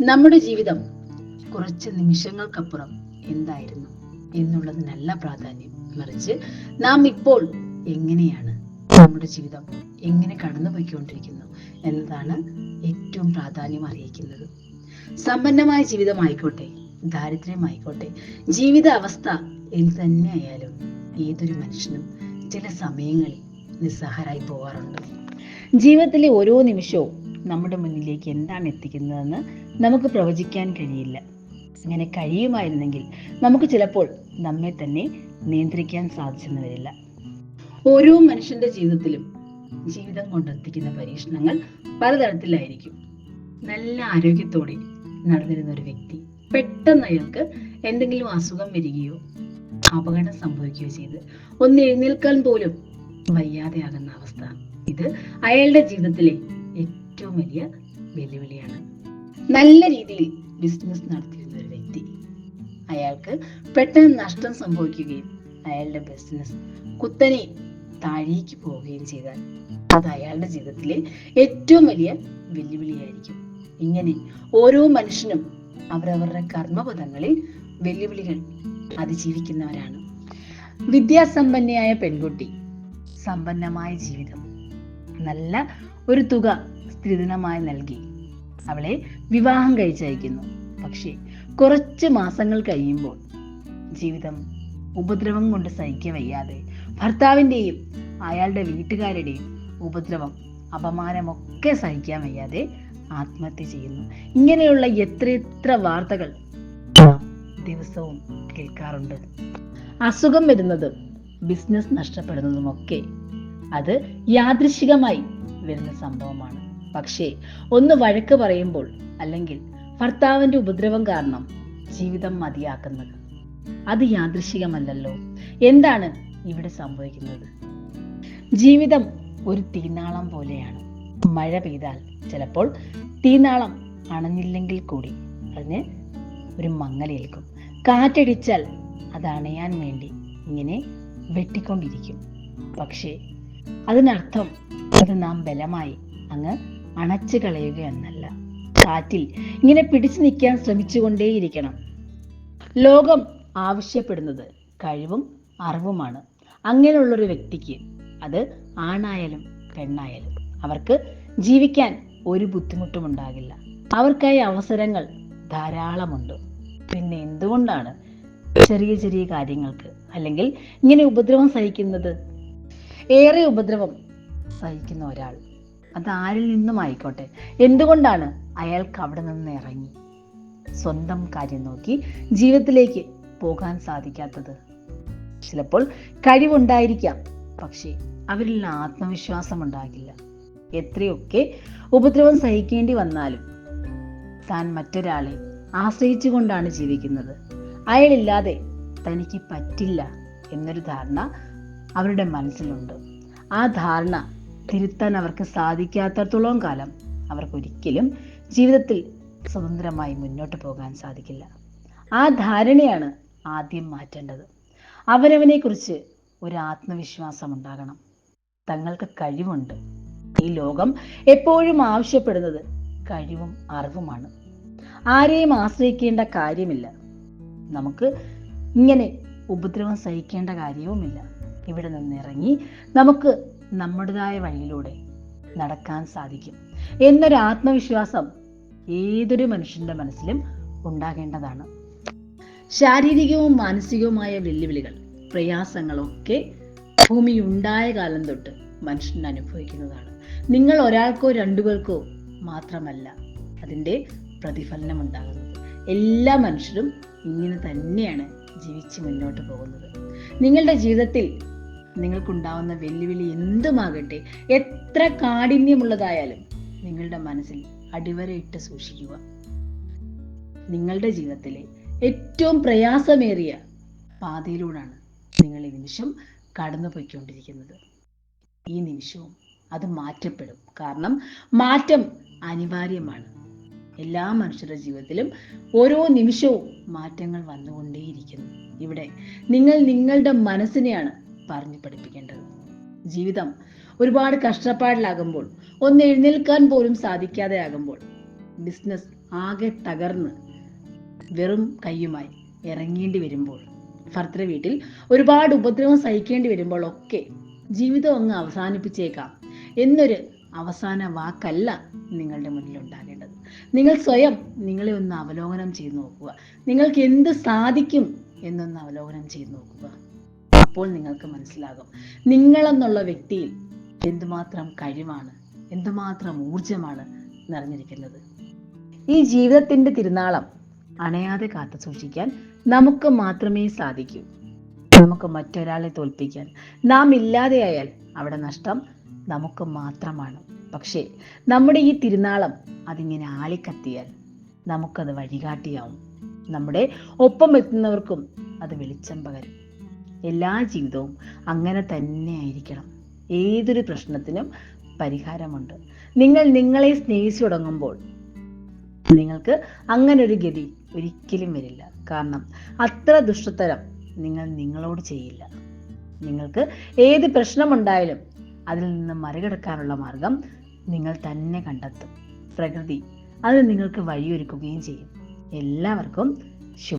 നമ്മുടെ ജീവിതം കുറച്ച് നിമിഷങ്ങൾക്കപ്പുറം എന്തായിരുന്നു എന്നുള്ളതിനല്ല പ്രാധാന്യം, മറിച്ച് നാം ഇപ്പോൾ എങ്ങനെയാണ്, നമ്മുടെ ജീവിതം എങ്ങനെ കടന്നുപോയിക്കൊണ്ടിരിക്കുന്നു എന്നതാണ് ഏറ്റവും പ്രാധാന്യം അറിയിക്കുന്നത്. സമ്പന്നമായ ജീവിതമായിക്കോട്ടെ, ദാരിദ്ര്യമായിക്കോട്ടെ, ജീവിത അവസ്ഥ എന്ത് തന്നെയായാലും ഏതൊരു മനുഷ്യനും ചില സമയങ്ങളിൽ നിസ്സഹാരായി പോകാറുണ്ട്. ജീവിതത്തിലെ ഓരോ നിമിഷവും നമ്മുടെ മുന്നിലേക്ക് എന്താണ് എത്തിക്കുന്നതെന്ന് നമുക്ക് പ്രവചിക്കാൻ കഴിയില്ല. അങ്ങനെ കഴിയുമായിരുന്നെങ്കിൽ നമുക്ക് ചിലപ്പോൾ നമ്മെ തന്നെ നിയന്ത്രിക്കാൻ സാധിച്ചെന്ന് വരില്ല. ഓരോ മനുഷ്യന്റെ ജീവിതത്തിലും ജീവിതം കൊണ്ടെത്തിക്കുന്ന പരീക്ഷണങ്ങൾ പലതരത്തിലായിരിക്കും. നല്ല ആരോഗ്യത്തോടെ നടന്നിരുന്ന ഒരു വ്യക്തി പെട്ടെന്ന് അയാൾക്ക് എന്തെങ്കിലും അസുഖം വരികയോ അപകടം സംഭവിക്കുകയോ ചെയ്ത് ഒന്ന് എഴുന്നേൽക്കാൻ പോലും വയ്യാതെയാകുന്ന അവസ്ഥ, ഇത് അയാളുടെ ജീവിതത്തിലെ ഏറ്റവും വലിയ വെല്ലുവിളിയാണ്. നല്ല രീതിയിൽ ബിസിനസ് നടത്തിയിരുന്ന ഒരു വ്യക്തി, അയാൾക്ക് പെട്ടെന്ന് നഷ്ടം സംഭവിക്കുകയും അയാളുടെ ബിസിനസ് കുത്തനെ താഴേക്ക് പോവുകയും ചെയ്താൽ അത് അയാളുടെ ജീവിതത്തിലെ ഏറ്റവും വലിയ വെല്ലുവിളിയായിരിക്കും. ഇങ്ങനെ ഓരോ മനുഷ്യനും അവരവരുടെ കർമ്മപഥങ്ങളിൽ വെല്ലുവിളികൾ അതിജീവിക്കുന്നവരാണ്. വിദ്യാസമ്പന്നയായ പെൺകുട്ടി സമ്പന്നമായ ജീവിതം, നല്ല ഒരു തുക സ്ത്രീധനമായി നൽകി അവളെ വിവാഹം കഴിച്ചയക്കുന്നു. പക്ഷേ കുറച്ച് മാസങ്ങൾ കഴിയുമ്പോൾ ജീവിതം ഉപദ്രവം കൊണ്ട് സഹിക്ക വയ്യാതെ ഭർത്താവിൻ്റെയും അയാളുടെ വീട്ടുകാരുടെയും ഉപദ്രവം, അപമാനമൊക്കെ സഹിക്കാൻ വയ്യാതെ ആത്മഹത്യ ചെയ്യുന്നു. ഇങ്ങനെയുള്ള എത്രയെത്ര വാർത്തകൾ ദിവസവും കേൾക്കാറുണ്ട്. അസുഖം വരുന്നതും ബിസിനസ് നഷ്ടപ്പെടുന്നതുമൊക്കെ അത് യാദൃശ്ചികമായി വരുന്ന സംഭവമാണ്. പക്ഷേ ഒന്ന് വഴക്ക് പറയുമ്പോൾ അല്ലെങ്കിൽ ഭർത്താവിന്റെ ഉപദ്രവം കാരണം ജീവിതം മതിയാക്കുന്നത് അത് യാദൃശ്ചികമല്ലല്ലോ. എന്താണ് ഇവിടെ സംഭവിക്കുന്നത്? ജീവിതം ഒരു തീനാളം പോലെയാണ്. മഴ പെയ്താൽ ചിലപ്പോൾ തീനാളം അണഞ്ഞില്ലെങ്കിൽ കൂടി അതിന് ഒരു മങ്ങലേൽക്കും. കാറ്റടിച്ചാൽ അത് അണയാൻ വേണ്ടി ഇങ്ങനെ വെട്ടിക്കൊണ്ടിരിക്കും. പക്ഷേ അതിനർത്ഥം അത് നാം ബലമായി അങ്ങ് അണച്ചു കളയുകയെന്നല്ല. കാറ്റിൽ ഇങ്ങനെ പിടിച്ചു നിൽക്കാൻ ശ്രമിച്ചുകൊണ്ടേയിരിക്കണം. ലോകം ആവശ്യപ്പെടുന്നത് കഴിവും അറിവുമാണ്. അങ്ങനെയുള്ളൊരു വ്യക്തിക്ക്, അത് ആണായാലും പെണ്ണായാലും, അവർക്ക് ജീവിക്കാൻ ഒരു ബുദ്ധിമുട്ടും ഉണ്ടാകില്ല. അവർക്കായി അവസരങ്ങൾ ധാരാളമുണ്ട്. പിന്നെ എന്തുകൊണ്ടാണ് ചെറിയ ചെറിയ കാര്യങ്ങൾക്ക് അല്ലെങ്കിൽ ഇങ്ങനെ ഉപദ്രവം സഹിക്കുന്നത്? ഏറെ ഉപദ്രവം സഹിക്കുന്ന ഒരാൾ, അത് ആരിൽ നിന്നും ആയിക്കോട്ടെ, എന്തുകൊണ്ടാണ് അയാൾക്ക് അവിടെ നിന്ന് ഇറങ്ങി സ്വന്തം കാര്യം നോക്കി ജീവിതത്തിലേക്ക് പോകാൻ സാധിക്കാത്തത്? ചിലപ്പോൾ കഴിവുണ്ടായിരിക്കാം, പക്ഷേ അവരിൽ ആത്മവിശ്വാസം ഉണ്ടാകില്ല. എത്രയൊക്കെ ഉപദ്രവം സഹിക്കേണ്ടി വന്നാലും താൻ മറ്റൊരാളെ ആശ്രയിച്ചു കൊണ്ടാണ് ജീവിക്കുന്നത്. അയാളില്ലാതെ തനിക്ക് പറ്റില്ല എന്നൊരു ധാരണ അവരുടെ മനസ്സിലുണ്ട്. ആ ധാരണ തിരുത്താൻ അവർക്ക് സാധിക്കാത്തടത്തോളം കാലം അവർക്കൊരിക്കലും ജീവിതത്തിൽ സ്വതന്ത്രമായി മുന്നോട്ട് പോകാൻ സാധിക്കില്ല. ആ ധാരണയാണ് ആദ്യം മാറ്റേണ്ടത്. അവരവനെ കുറിച്ച് ഒരു ആത്മവിശ്വാസം ഉണ്ടാകണം. തങ്ങൾക്ക് കഴിവുണ്ട്. ഈ ലോകം എപ്പോഴും ആവശ്യപ്പെടുന്നത് കഴിവും അറിവുമാണ്. ആരെയും ആശ്രയിക്കേണ്ട കാര്യമില്ല. നമുക്ക് ഇങ്ങനെ ഉപദ്രവം സഹിക്കേണ്ട കാര്യവുമില്ല. ഇവിടെ നിന്നിറങ്ങി നമുക്ക് നമ്മുടേതായ വഴിയിലൂടെ നടക്കാൻ സാധിക്കും എന്നൊരു ആത്മവിശ്വാസം ഏതൊരു മനുഷ്യന്റെ മനസ്സിലും ഉണ്ടാകേണ്ടതാണ്. ശാരീരികവും മാനസികവുമായ വെല്ലുവിളികൾ, പ്രയാസങ്ങളൊക്കെ ഭൂമി ഉണ്ടായ കാലം തൊട്ട് മനുഷ്യൻ അനുഭവിക്കുന്നതാണ്. നിങ്ങൾ ഒരാൾക്കോ രണ്ടുപേർക്കോ മാത്രമല്ല അതിൻ്റെ പ്രതിഫലനം ഉണ്ടാകുന്നത്. എല്ലാ മനുഷ്യരും ഇങ്ങനെ തന്നെയാണ് ജീവിച്ച് മുന്നോട്ട് പോകുന്നത്. നിങ്ങളുടെ ജീവിതത്തിൽ നിങ്ങൾക്കുണ്ടാവുന്ന വെല്ലുവിളി എന്തുമാകട്ടെ, എത്ര കാഠിന്യമുള്ളതായാലും നിങ്ങളുടെ മനസ്സിൽ അടിവരയിട്ട് സൂക്ഷിക്കുക. നിങ്ങളുടെ ജീവിതത്തിലെ ഏറ്റവും പ്രയാസമേറിയ പാതയിലൂടെയാണ് നിങ്ങൾ ഈ നിമിഷം കടന്നു പോയിക്കൊണ്ടിരിക്കുന്നത്. ഈ നിമിഷവും അത് മാറ്റപ്പെടും. കാരണം മാറ്റം അനിവാര്യമാണ്. എല്ലാ മനുഷ്യരുടെ ജീവിതത്തിലും ഓരോ നിമിഷവും മാറ്റങ്ങൾ വന്നുകൊണ്ടേയിരിക്കുന്നു. ഇവിടെ നിങ്ങൾ നിങ്ങളുടെ മനസ്സിനെയാണ് പറഞ്ഞു പഠിപ്പിക്കേണ്ടത്. ജീവിതം ഒരുപാട് കഷ്ടപ്പാടിലാകുമ്പോൾ, ഒന്ന് എഴുന്നേൽക്കാൻ പോലും സാധിക്കാതെ ആകുമ്പോൾ, ബിസിനസ് ആകെ തകർന്ന് വെറും കയ്യുമായി ഇറങ്ങേണ്ടി വരുമ്പോൾ, ഭർത്തൃ വീട്ടിൽ ഒരുപാട് ഉപദ്രവം സഹിക്കേണ്ടി വരുമ്പോൾ ഒക്കെ ജീവിതം അങ്ങ് അവസാനിപ്പിച്ചേക്കാം എന്നൊരു അവസാന വാക്കല്ല നിങ്ങളുടെ മുന്നിൽ ഉണ്ടാകേണ്ടത്. നിങ്ങൾ സ്വയം നിങ്ങളെ ഒന്ന് അവലോകനം ചെയ്ത് നോക്കുക. നിങ്ങൾക്ക് എന്ത് സാധിക്കും എന്നൊന്ന് അവലോകനം ചെയ്ത് നോക്കുക. അപ്പോൾ നിങ്ങൾക്ക് മനസ്സിലാകും നിങ്ങളെന്നുള്ള വ്യക്തിയിൽ എന്തുമാത്രം കഴിവാണ്, എന്തുമാത്രം ഊർജമാണ് നിറഞ്ഞിരിക്കുന്നത്. ഈ ജീവിതത്തിന്റെ തിരുനാളം അണയാതെ കാത്തു സൂക്ഷിക്കാൻ നമുക്ക് മാത്രമേ സാധിക്കൂ. നമുക്ക് മറ്റൊരാളെ തോൽപ്പിക്കാൻ നാം ഇല്ലാതെയായാൽ അവിടെ നഷ്ടം നമുക്ക് മാത്രമാണ്. പക്ഷേ നമ്മുടെ ഈ തിരുനാളം അതിങ്ങനെ ആളിക്കത്തിയാൽ നമുക്കത് വഴികാട്ടിയാവും. നമ്മുടെ ഒപ്പം എത്തുന്നവർക്കും അത് വെളിച്ചം പകരും. എല്ലാ ജീവിതവും അങ്ങനെ തന്നെ ആയിരിക്കണം. ഏതൊരു പ്രശ്നത്തിനും പരിഹാരമുണ്ട്. നിങ്ങൾ നിങ്ങളെ സ്നേഹിച്ചു തുടങ്ങുമ്പോൾ നിങ്ങൾക്ക് അങ്ങനെ ഒരു ഗതി ഒരിക്കലും വരില്ല. കാരണം അത്ര ദുഷ്ടത്തരം നിങ്ങൾ നിങ്ങളോട് ചെയ്യില്ല. നിങ്ങൾക്ക് ഏത് പ്രശ്നമുണ്ടായാലും അതിൽ നിന്ന് മറികടക്കാനുള്ള മാർഗം നിങ്ങൾ തന്നെ കണ്ടെത്തും. പ്രകൃതി അത് നിങ്ങൾക്ക് വഴിയൊരുക്കുകയും ചെയ്യും. എല്ലാവർക്കും